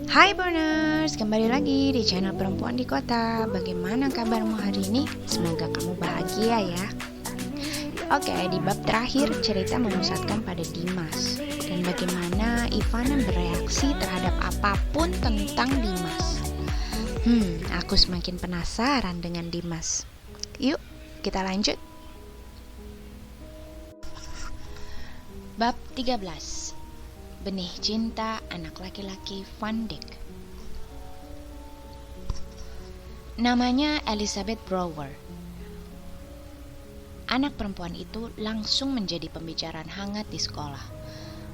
Hai Boners, kembali lagi di channel Perempuan di Kota. Bagaimana kabarmu hari ini? Semoga kamu bahagia ya. Oke, di bab terakhir cerita memusatkan pada Dimas dan bagaimana Ivana bereaksi terhadap apapun tentang Dimas. Aku semakin penasaran dengan Dimas. Yuk, kita lanjut. Bab 13. Benih Cinta Anak Laki-laki Van Dyck. Namanya Elizabeth Brower. Anak perempuan itu langsung menjadi pembicaraan hangat di sekolah.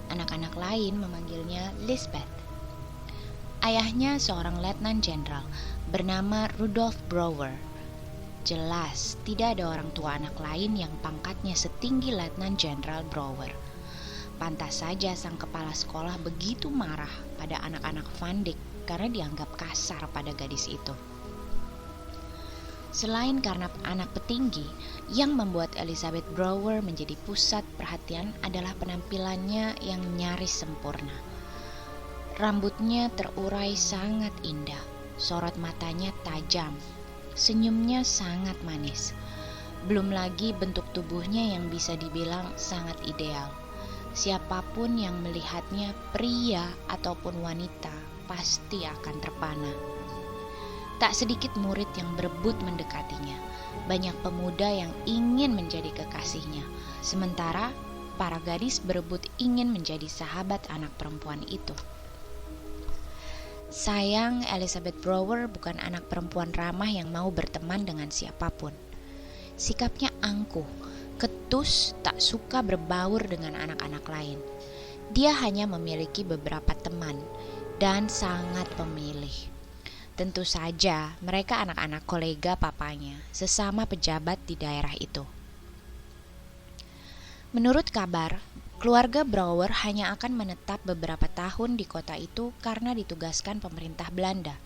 Anak-anak lain memanggilnya Lisbeth. Ayahnya seorang letnan jenderal bernama Rudolf Brower. Jelas tidak ada orang tua anak lain yang pangkatnya setinggi letnan jenderal Brower. Pantas saja sang kepala sekolah begitu marah pada anak-anak Van Dyck karena dianggap kasar pada gadis itu. Selain karena anak petinggi, yang membuat Elizabeth Brower menjadi pusat perhatian adalah penampilannya yang nyaris sempurna. Rambutnya terurai sangat indah, sorot matanya tajam, senyumnya sangat manis. Belum lagi bentuk tubuhnya yang bisa dibilang sangat ideal. Siapapun yang melihatnya, pria ataupun wanita, pasti akan terpana. Tak sedikit murid yang berebut mendekatinya. Banyak pemuda yang ingin menjadi kekasihnya. Sementara para gadis berebut ingin menjadi sahabat anak perempuan itu. Sayang, Elizabeth Brower bukan anak perempuan ramah yang mau berteman dengan siapapun. Sikapnya angkuh, ketus, tak suka berbaur dengan anak-anak lain. Dia hanya memiliki beberapa teman dan sangat pemilih. Tentu saja mereka anak-anak kolega papanya, sesama pejabat di daerah itu. Menurut kabar, keluarga Brower hanya akan menetap beberapa tahun di kota itu karena ditugaskan pemerintah Belanda.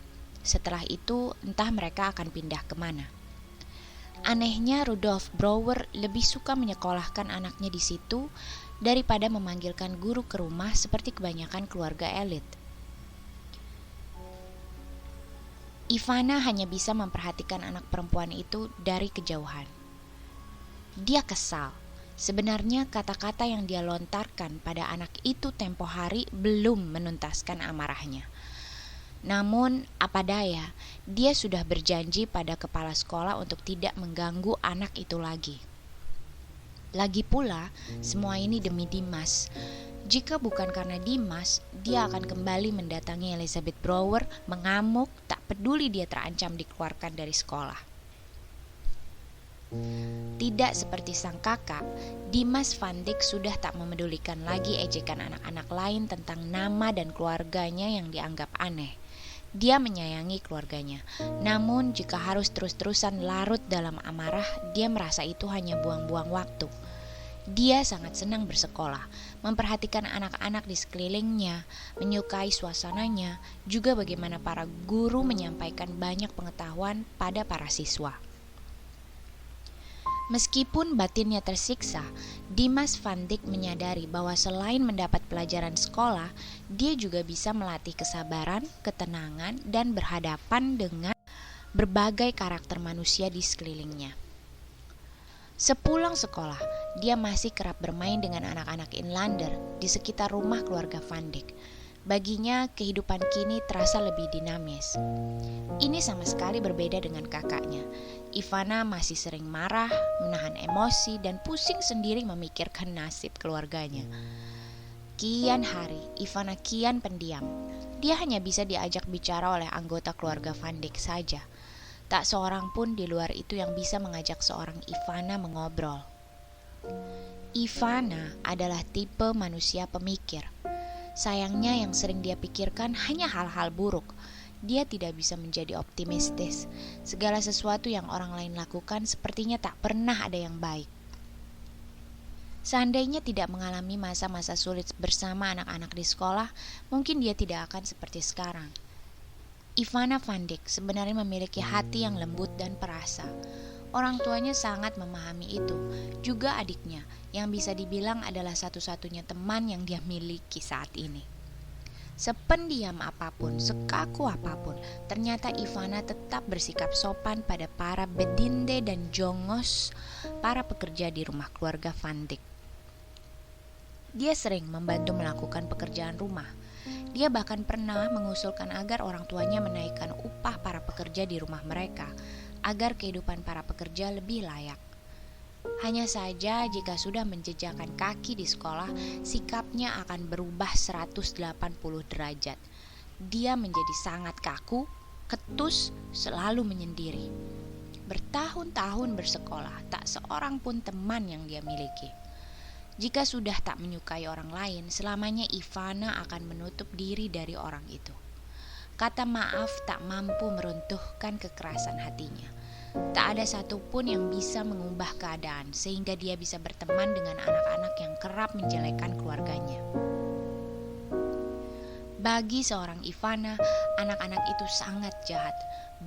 Setelah itu entah mereka akan pindah kemana. Anehnya Rudolf Brower lebih suka menyekolahkan anaknya di situ daripada memanggilkan guru ke rumah seperti kebanyakan keluarga elit. Ivana hanya bisa memperhatikan anak perempuan itu dari kejauhan. Dia kesal. Sebenarnya kata-kata yang dia lontarkan pada anak itu tempo hari belum menuntaskan amarahnya. Namun, apa daya, dia sudah berjanji pada kepala sekolah untuk tidak mengganggu anak itu lagi. Lagi pula, semua ini demi Dimas. Jika bukan karena Dimas, dia akan kembali mendatangi Elizabeth Brower, mengamuk, tak peduli dia terancam dikeluarkan dari sekolah. Tidak seperti sang kakak, Dimas Van Dyck sudah tak memedulikan lagi ejekan anak-anak lain tentang nama dan keluarganya yang dianggap aneh. Dia menyayangi keluarganya, namun jika harus terus-terusan larut dalam amarah, dia merasa itu hanya buang-buang waktu. Dia sangat senang bersekolah, memperhatikan anak-anak di sekelilingnya, menyukai suasananya, juga bagaimana para guru menyampaikan banyak pengetahuan pada para siswa. Meskipun batinnya tersiksa, Dimas Van Dyck menyadari bahwa selain mendapat pelajaran sekolah, dia juga bisa melatih kesabaran, ketenangan, dan berhadapan dengan berbagai karakter manusia di sekelilingnya. Sepulang sekolah, dia masih kerap bermain dengan anak-anak inlander di sekitar rumah keluarga Van Dyck. Baginya, kehidupan kini terasa lebih dinamis. Ini sama sekali berbeda dengan kakaknya. Ivana masih sering marah, menahan emosi, dan pusing sendiri memikirkan nasib keluarganya. Kian hari, Ivana kian pendiam. Dia hanya bisa diajak bicara oleh anggota keluarga Van Dyck saja. Tak seorang pun di luar itu yang bisa mengajak seorang Ivana mengobrol. Ivana adalah tipe manusia pemikir. Sayangnya yang sering dia pikirkan hanya hal-hal buruk. Dia tidak bisa menjadi optimistis. Segala sesuatu yang orang lain lakukan sepertinya tak pernah ada yang baik. Seandainya tidak mengalami masa-masa sulit bersama anak-anak di sekolah, mungkin dia tidak akan seperti sekarang. Ivana Van Dyck sebenarnya memiliki hati yang lembut dan perasa. Orang tuanya sangat memahami itu, juga adiknya, yang bisa dibilang adalah satu-satunya teman yang dia miliki saat ini. Sependiam apapun, sekaku apapun, ternyata Ivana tetap bersikap sopan pada para bedinde dan jongos, para pekerja di rumah keluarga Van Dijk. Dia sering membantu melakukan pekerjaan rumah. Dia bahkan pernah mengusulkan agar orang tuanya menaikkan upah para pekerja di rumah mereka, agar kehidupan para pekerja lebih layak. Hanya saja jika sudah menjejakkan kaki di sekolah, sikapnya akan berubah 180 derajat. Dia menjadi sangat kaku, ketus, selalu menyendiri. Bertahun-tahun bersekolah, tak seorang pun teman yang dia miliki. Jika sudah tak menyukai orang lain, selamanya Ivana akan menutup diri dari orang itu. Kata maaf tak mampu meruntuhkan kekerasan hatinya. Tak ada satupun yang bisa mengubah keadaan sehingga dia bisa berteman dengan anak-anak yang kerap menjelekkan keluarganya. Bagi seorang Ivana, anak-anak itu sangat jahat.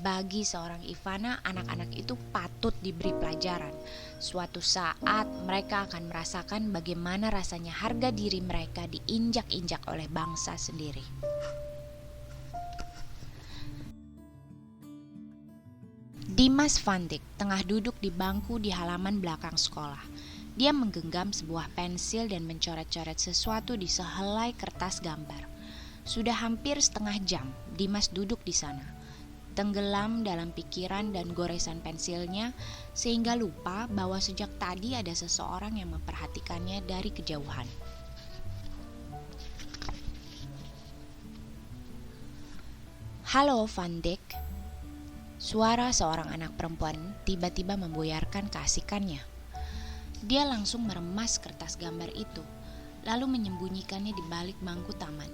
Bagi seorang Ivana, anak-anak itu patut diberi pelajaran. Suatu saat mereka akan merasakan bagaimana rasanya harga diri mereka diinjak-injak oleh bangsa sendiri. Dimas Van Dijk tengah duduk di bangku di halaman belakang sekolah. Dia menggenggam sebuah pensil dan mencoret-coret sesuatu di sehelai kertas gambar. Sudah hampir setengah jam Dimas duduk di sana, tenggelam dalam pikiran dan goresan pensilnya, sehingga lupa bahwa sejak tadi ada seseorang yang memperhatikannya dari kejauhan. "Halo Van Dijk." Suara seorang anak perempuan tiba-tiba membuyarkan keasikannya. Dia langsung meremas kertas gambar itu, lalu menyembunyikannya di balik bangku taman.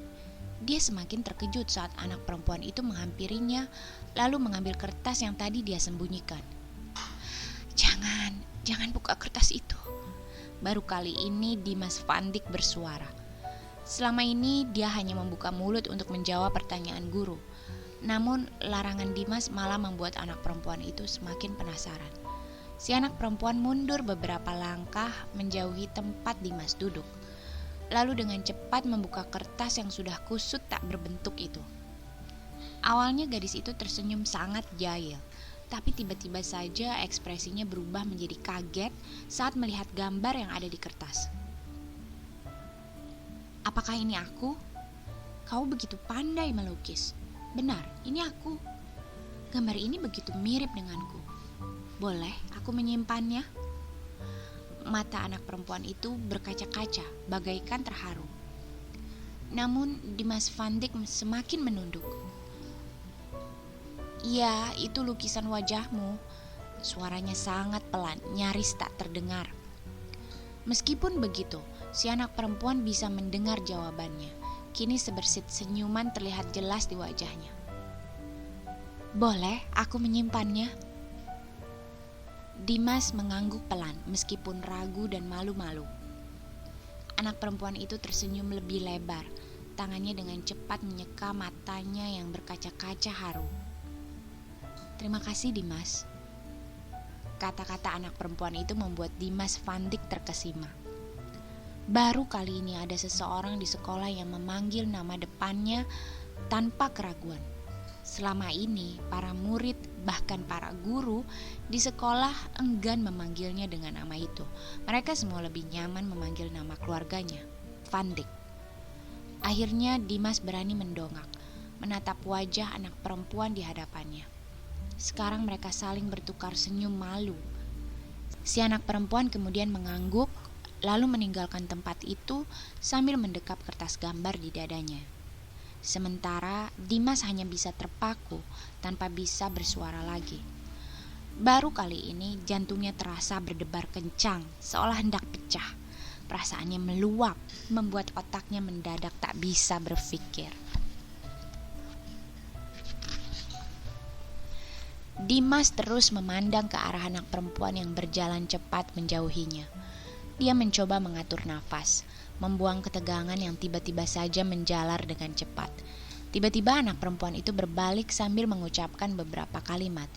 Dia semakin terkejut saat anak perempuan itu menghampirinya, lalu mengambil kertas yang tadi dia sembunyikan. Jangan buka kertas itu." Baru kali ini Dimas Van Dijk bersuara. Selama ini dia hanya membuka mulut untuk menjawab pertanyaan guru. Namun larangan Dimas malah membuat anak perempuan itu semakin penasaran. Si anak perempuan mundur beberapa langkah menjauhi tempat Dimas duduk. Lalu dengan cepat membuka kertas yang sudah kusut tak berbentuk itu. Awalnya gadis itu tersenyum sangat jahil, tapi tiba-tiba saja ekspresinya berubah menjadi kaget saat melihat gambar yang ada di kertas. "Apakah ini aku? Kau begitu pandai melukis." "Benar, ini aku. Gambar ini begitu mirip denganku. Boleh aku menyimpannya?" Mata anak perempuan itu berkaca-kaca, bagaikan terharu. Namun Dimas Van Dijk semakin menunduk. "Iya, itu lukisan wajahmu." Suaranya sangat pelan, nyaris tak terdengar. Meskipun begitu, si anak perempuan bisa mendengar jawabannya. Kini sebersit senyuman terlihat jelas di wajahnya. "Boleh aku menyimpannya?" Dimas mengangguk pelan meskipun ragu dan malu-malu. Anak perempuan itu tersenyum lebih lebar. Tangannya dengan cepat menyeka matanya yang berkaca-kaca haru. "Terima kasih Dimas." Kata-kata anak perempuan itu membuat Dimas Van Dijk terkesima. Baru kali ini ada seseorang di sekolah yang memanggil nama depannya tanpa keraguan. Selama ini, para murid, bahkan para guru di sekolah enggan memanggilnya dengan nama itu. Mereka semua lebih nyaman memanggil nama keluarganya, Van Dijk. Akhirnya Dimas berani mendongak, menatap wajah anak perempuan di hadapannya. Sekarang mereka saling bertukar senyum malu. Si anak perempuan kemudian mengangguk, lalu meninggalkan tempat itu sambil mendekap kertas gambar di dadanya. Sementara Dimas hanya bisa terpaku tanpa bisa bersuara lagi. Baru kali ini jantungnya terasa berdebar kencang, seolah hendak pecah. Perasaannya meluap, membuat otaknya mendadak tak bisa berpikir. Dimas terus memandang ke arah anak perempuan yang berjalan cepat menjauhinya. Dia mencoba mengatur nafas, membuang ketegangan yang tiba-tiba saja menjalar dengan cepat. Tiba-tiba anak perempuan itu berbalik sambil mengucapkan beberapa kalimat.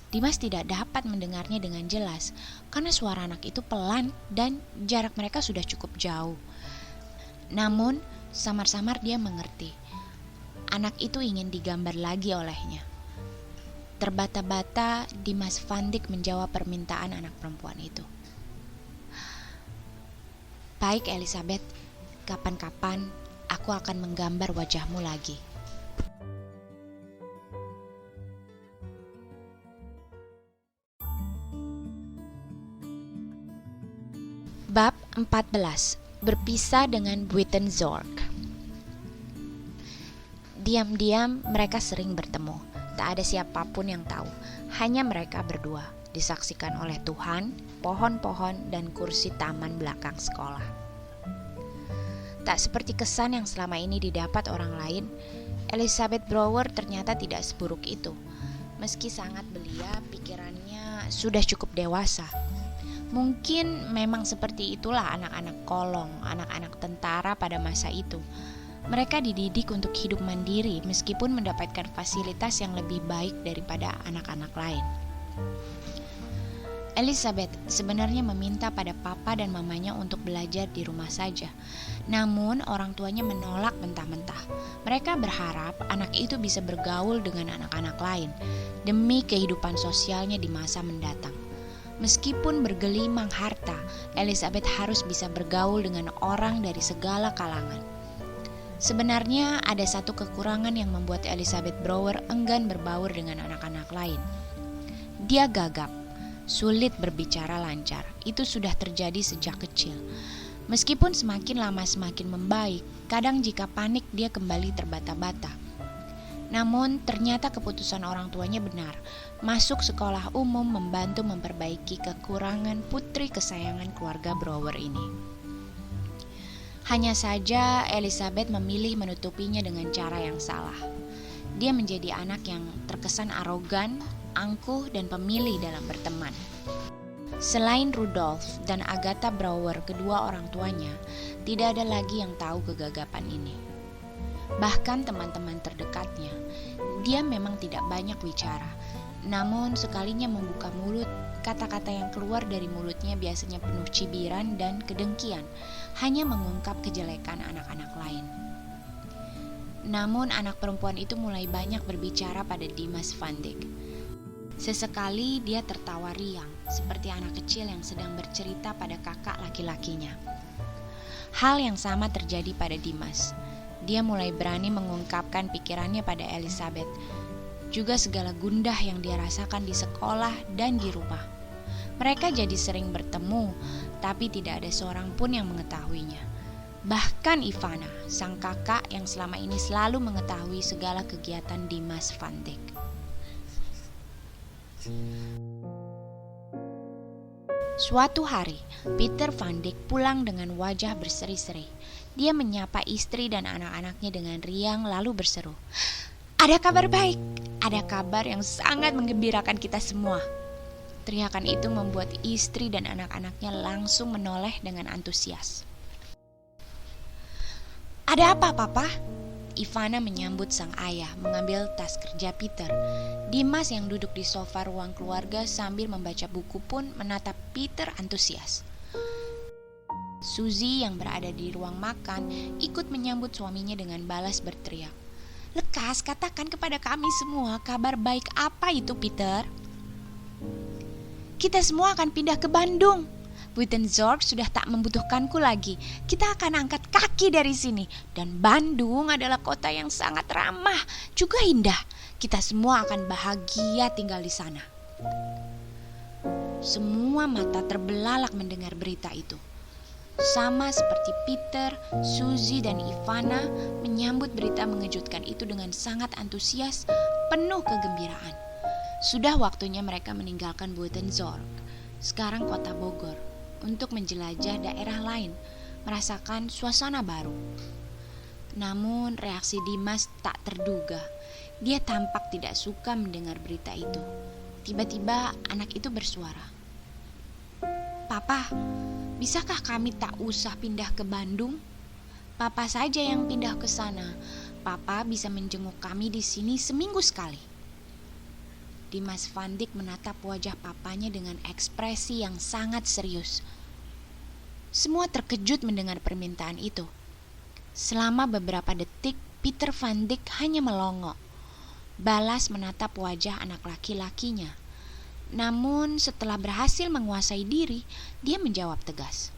Dimas tidak dapat mendengarnya dengan jelas, karena suara anak itu pelan dan jarak mereka sudah cukup jauh. Namun, Samar-samar dia mengerti. Anak itu ingin digambar lagi olehnya. Terbata-bata, Dimas Van Dyck menjawab permintaan anak perempuan itu. Baik Elizabeth, kapan-kapan aku akan menggambar wajahmu lagi. Bab 14. Berpisah dengan Buitenzorg. Diam-diam mereka sering bertemu. Tak ada siapapun yang tahu. Hanya mereka berdua, disaksikan oleh Tuhan, pohon-pohon, dan kursi taman belakang sekolah. Tak seperti kesan yang selama ini didapat orang lain, Elizabeth Brower ternyata tidak seburuk itu. Meski sangat belia, pikirannya sudah cukup dewasa. Mungkin memang seperti itulah anak-anak kolong, anak-anak tentara pada masa itu. Mereka dididik untuk hidup mandiri meskipun mendapatkan fasilitas yang lebih baik daripada anak-anak lain. Elizabeth sebenarnya meminta pada papa dan mamanya untuk belajar di rumah saja. Namun orang tuanya menolak mentah-mentah. Mereka berharap anak itu bisa bergaul dengan anak-anak lain demi kehidupan sosialnya di masa mendatang. Meskipun bergelimang harta, Elizabeth harus bisa bergaul dengan orang dari segala kalangan. Sebenarnya ada satu kekurangan yang membuat Elizabeth Brower enggan berbaur dengan anak-anak lain. Dia gagap, sulit berbicara lancar. Itu sudah terjadi sejak kecil. Meskipun semakin lama semakin membaik, kadang jika panik dia kembali terbata-bata. Namun ternyata keputusan orang tuanya benar. Masuk sekolah umum membantu memperbaiki kekurangan putri kesayangan keluarga Brower ini. Hanya saja Elizabeth memilih menutupinya dengan cara yang salah. Dia menjadi anak yang terkesan arogan, angkuh, dan pemilih dalam berteman. Selain Rudolf dan Agatha Brower, kedua orang tuanya, tidak ada lagi yang tahu kegagapan ini. Bahkan teman-teman terdekatnya, dia memang tidak banyak bicara. Namun sekalinya membuka mulut, kata-kata yang keluar dari mulutnya biasanya penuh cibiran dan kedengkian, hanya mengungkap kejelekan anak-anak lain. Namun anak perempuan itu mulai banyak berbicara pada Dimas Van Dyck. Sesekali dia tertawa riang, seperti anak kecil yang sedang bercerita pada kakak laki-lakinya. Hal yang sama terjadi pada Dimas. Dia mulai berani mengungkapkan pikirannya pada Elizabeth, juga segala gundah yang dia rasakan di sekolah dan di rumah. Mereka jadi sering bertemu, tapi tidak ada seorang pun yang mengetahuinya. Bahkan Ivana, sang kakak yang selama ini selalu mengetahui segala kegiatan Dimas Van Dyck. Suatu hari, Peter Van Dyck pulang dengan wajah berseri-seri. Dia menyapa istri dan anak-anaknya dengan riang lalu berseru, "Ada kabar baik, ada kabar yang sangat menggembirakan kita semua." Teriakan itu membuat istri dan anak-anaknya langsung menoleh dengan antusias. "Ada apa, Papa?" Ivana menyambut sang ayah mengambil tas kerja Peter. Dimas yang duduk di sofa ruang keluarga sambil membaca buku pun menatap Peter antusias. Suzy yang berada di ruang makan ikut menyambut suaminya dengan balas berteriak, "Lekas katakan kepada kami semua kabar baik apa itu, Peter?" "Kita semua akan pindah ke Bandung. Buitenzorg sudah tak membutuhkanku lagi. Kita akan angkat kaki dari sini. Dan Bandung adalah kota yang sangat ramah, juga indah. Kita semua akan bahagia tinggal di sana." Semua mata terbelalak mendengar berita itu. Sama seperti Peter, Suzy, dan Ivana menyambut berita mengejutkan itu dengan sangat antusias, penuh kegembiraan. Sudah waktunya mereka meninggalkan Buitenzorg, sekarang kota Bogor, untuk menjelajah daerah lain, merasakan suasana baru. Namun reaksi Dimas tak terduga. Dia tampak tidak suka mendengar berita itu. Tiba-tiba anak itu bersuara, "Papa, bisakah kami tak usah pindah ke Bandung? Papa saja yang pindah ke sana. Papa bisa menjenguk kami di sini seminggu sekali." Dimas Van Dyck menatap wajah papanya dengan ekspresi yang sangat serius. Semua terkejut mendengar permintaan itu. Selama beberapa detik, Peter Van Dijk hanya melongo, balas menatap wajah anak laki-lakinya. Namun setelah berhasil menguasai diri, dia menjawab tegas.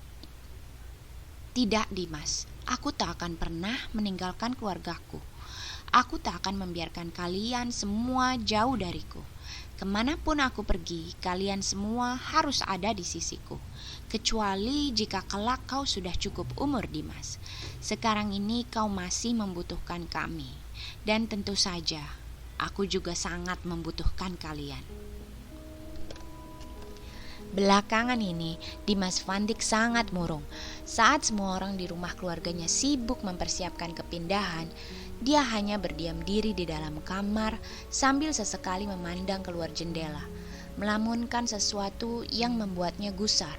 "Tidak, Dimas, aku tak akan pernah meninggalkan keluargaku. Aku tak akan membiarkan kalian semua jauh dariku. Kemanapun aku pergi, kalian semua harus ada di sisiku. Kecuali jika kelak kau sudah cukup umur, Dimas. Sekarang ini kau masih membutuhkan kami. Dan tentu saja, aku juga sangat membutuhkan kalian." Belakangan ini, Dimas Van Dijk sangat murung. Saat semua orang di rumah keluarganya sibuk mempersiapkan kepindahan, dia hanya berdiam diri di dalam kamar sambil sesekali memandang keluar jendela, melamunkan sesuatu yang membuatnya gusar.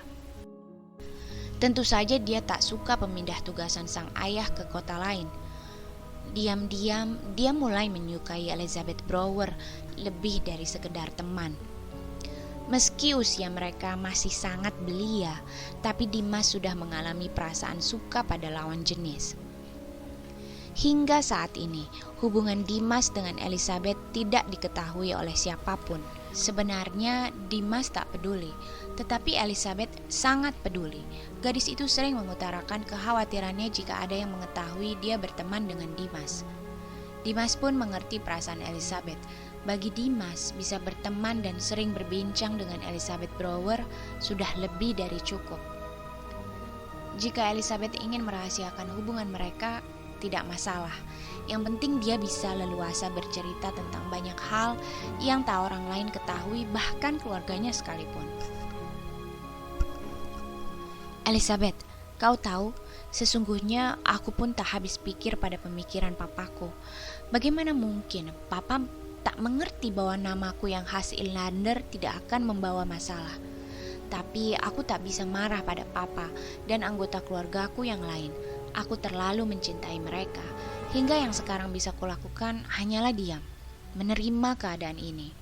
Tentu saja dia tak suka pemindah tugasan sang ayah ke kota lain. Diam-diam, dia mulai menyukai Elizabeth Brouwer lebih dari sekedar teman. Meski usia mereka masih sangat belia, tapi Dimas sudah mengalami perasaan suka pada lawan jenis. Hingga saat ini, hubungan Dimas dengan Elizabeth tidak diketahui oleh siapapun. Sebenarnya Dimas tak peduli, tetapi Elizabeth sangat peduli. Gadis itu sering mengutarakan kekhawatirannya jika ada yang mengetahui dia berteman dengan Dimas. Dimas pun mengerti perasaan Elizabeth. Bagi Dimas, bisa berteman dan sering berbincang dengan Elizabeth Brouwer sudah lebih dari cukup. Jika Elizabeth ingin merahasiakan hubungan mereka, tidak masalah. Yang penting dia bisa leluasa bercerita tentang banyak hal yang tak orang lain ketahui, bahkan keluarganya sekalipun. "Elizabeth, kau tahu, sesungguhnya aku pun tak habis pikir pada pemikiran papaku. Bagaimana mungkin papa tak mengerti bahwa namaku yang khas Inlander tidak akan membawa masalah. Tapi aku tak bisa marah pada papa dan anggota keluargaku yang lain. Aku terlalu mencintai mereka, hingga yang sekarang bisa kulakukan hanyalah diam, menerima keadaan ini.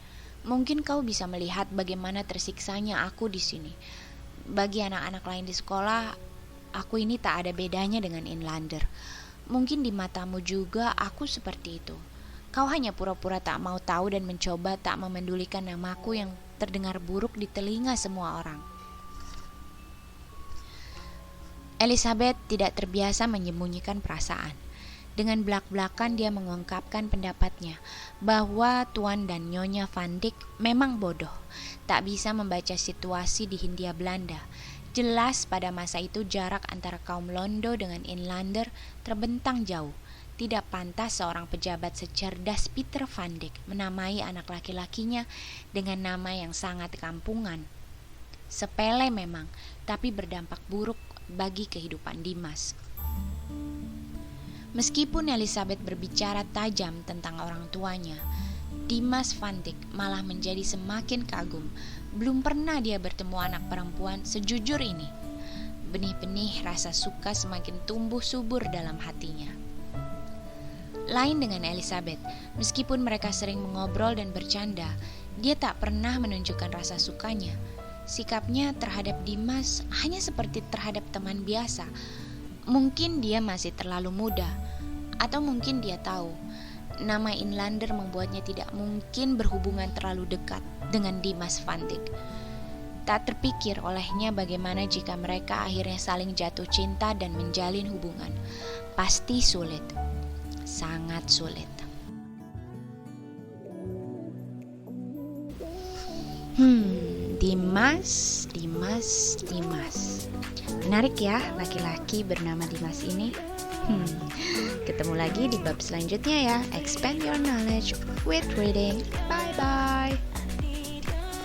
Mungkin kau bisa melihat bagaimana tersiksanya aku di sini. Bagi anak-anak lain di sekolah, aku ini tak ada bedanya dengan Inlander. Mungkin di matamu juga aku seperti itu. Kau hanya pura-pura tak mau tahu dan mencoba tak memendulikan namaku yang terdengar buruk di telinga semua orang." Elizabeth tidak terbiasa menyembunyikan perasaan. Dengan belak-belakan dia mengungkapkan pendapatnya bahwa Tuan dan Nyonya Van Dijk memang bodoh, tak bisa membaca situasi di Hindia Belanda. Jelas pada masa itu jarak antara kaum Londo dengan Inlander terbentang jauh. Tidak pantas seorang pejabat secerdas Peter Van Dijk menamai anak laki-lakinya dengan nama yang sangat kampungan. Sepele memang, tapi berdampak buruk bagi kehidupan Dimas. Meskipun Elizabeth berbicara tajam tentang orang tuanya, Dimas Van Dijk malah menjadi semakin kagum. Belum pernah dia bertemu anak perempuan sejujur ini. Benih-benih rasa suka semakin tumbuh subur dalam hatinya. Lain dengan Elizabeth, meskipun mereka sering mengobrol dan bercanda, dia tak pernah menunjukkan rasa sukanya. Sikapnya terhadap Dimas hanya seperti terhadap teman biasa. Mungkin dia masih terlalu muda, atau mungkin dia tahu nama Inlander membuatnya tidak mungkin berhubungan terlalu dekat dengan Dimas Van Dijk. Tak terpikir olehnya bagaimana jika mereka akhirnya saling jatuh cinta dan menjalin hubungan. Pasti sulit. Sangat sulit. Dimas. Menarik ya, laki-laki bernama Dimas ini. Ketemu lagi di bab selanjutnya ya. Expand your knowledge with reading. Bye-bye.